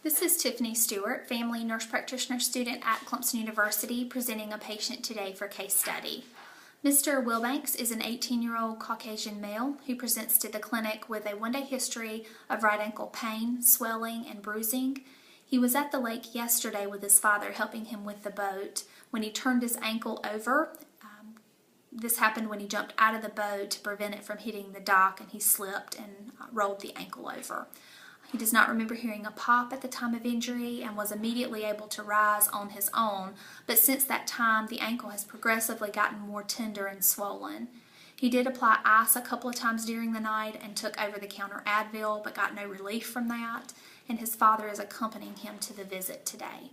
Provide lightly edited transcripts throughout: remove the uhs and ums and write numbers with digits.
This is Tiffany Stewart, family nurse practitioner student at Clemson University, presenting a patient today for case study. Mr. Wilbanks is an 18-year-old Caucasian male who presents to the clinic with a one-day history of right ankle pain, swelling, and bruising. He was at the lake yesterday with his father helping him with the boat when he turned his ankle over. This happened when he jumped out of the boat to prevent it from hitting the dock, and he slipped and rolled the ankle over. He does not remember hearing a pop at the time of injury and was immediately able to rise on his own, but since that time the ankle has progressively gotten more tender and swollen. He did apply ice a couple of times during the night and took over-the-counter Advil, but got no relief from that, and his father is accompanying him to the visit today.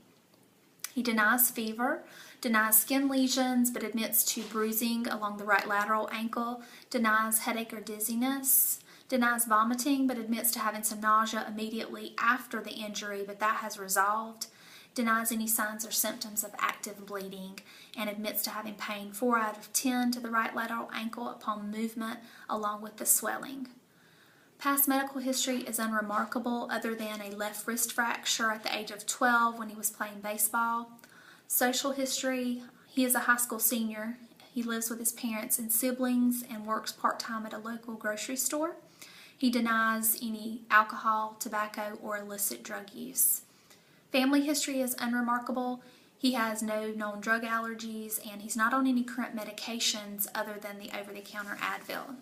He denies fever, denies skin lesions, but admits to bruising along the right lateral ankle, denies headache or dizziness, denies vomiting, but admits to having some nausea immediately after the injury, but that has resolved, denies any signs or symptoms of active bleeding, and admits to having pain 4 out of 10 to the right lateral ankle upon movement, along with the swelling. Past medical history is unremarkable other than a left wrist fracture at the age of 12 when he was playing baseball. Social history, he is a high school senior. He lives with his parents and siblings and works part-time at a local grocery store. He denies any alcohol, tobacco, or illicit drug use. Family history is unremarkable. He has no known drug allergies, and he's not on any current medications other than the over-the-counter Advil.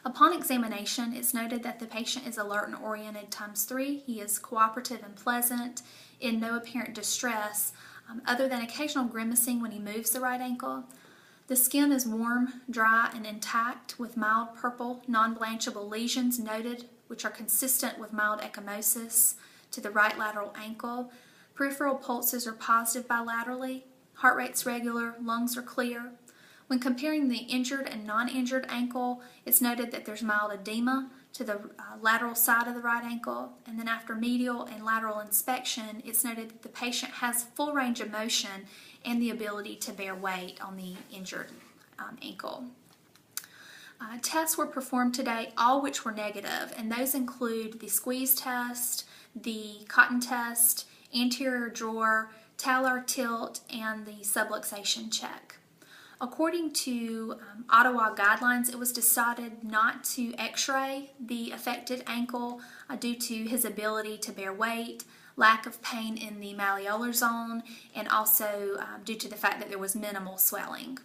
Upon examination, it's noted that the patient is alert and oriented ×3. He is cooperative and pleasant, in no apparent distress, other than occasional grimacing when he moves the right ankle. The skin is warm, dry, and intact, with mild purple, non-blanchable lesions noted, which are consistent with mild ecchymosis to the right lateral ankle. Peripheral pulses are positive bilaterally. Heart rate's regular, lungs are clear. When comparing the injured and non-injured ankle, it's noted that there's mild edema to the lateral side of the right ankle, and then after medial and lateral inspection, it's noted that the patient has full range of motion and the ability to bear weight on the injured ankle. Tests were performed today, all which were negative, and those include the squeeze test, the cotton test, anterior drawer, talar tilt, and the subluxation check. According to Ottawa guidelines, it was decided not to x-ray the affected ankle due to his ability to bear weight, lack of pain in the malleolar zone, and also due to the fact that there was minimal swelling.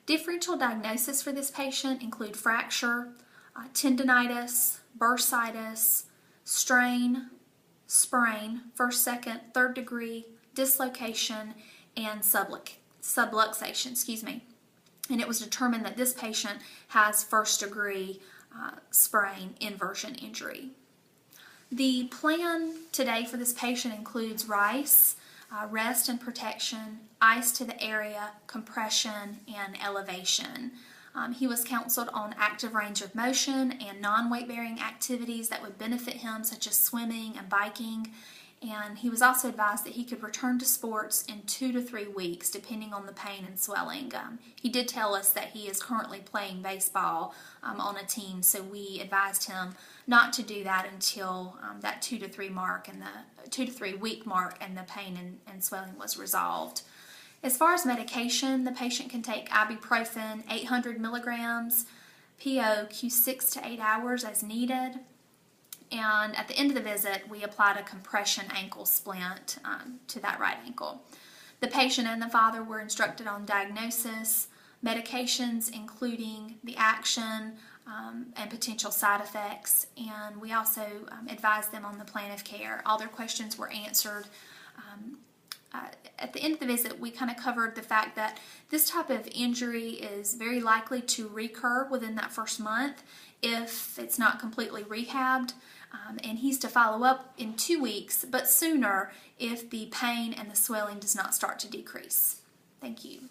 Differential diagnosis for this patient include fracture, tendonitis, bursitis, strain, sprain, first, second, third degree, dislocation, and subluxation, and it was determined that this patient has first degree sprain inversion injury. The plan today for this patient includes RICE, rest and protection, ice to the area, compression, and elevation. He was counseled on active range of motion and non-weight-bearing activities that would benefit him, such as swimming and biking. And he was also advised that he could return to sports in 2 to 3 weeks, depending on the pain and swelling. He did tell us that he is currently playing baseball on a team, so we advised him not to do that until that 2 to 3 mark and the 2 to 3 week mark, and the pain and swelling was resolved. As far as medication, the patient can take ibuprofen 800 milligrams, PO Q6 to 8 hours as needed. And at the end of the visit, we applied a compression ankle splint to that right ankle. The patient and the father were instructed on diagnosis, medications including the action and potential side effects, and we also advised them on the plan of care. All their questions were answered. At the end of the visit, we kind of covered the fact that this type of injury is very likely to recur within that first month if it's not completely rehabbed, and he's to follow up in 2 weeks, but sooner if the pain and the swelling does not start to decrease. Thank you.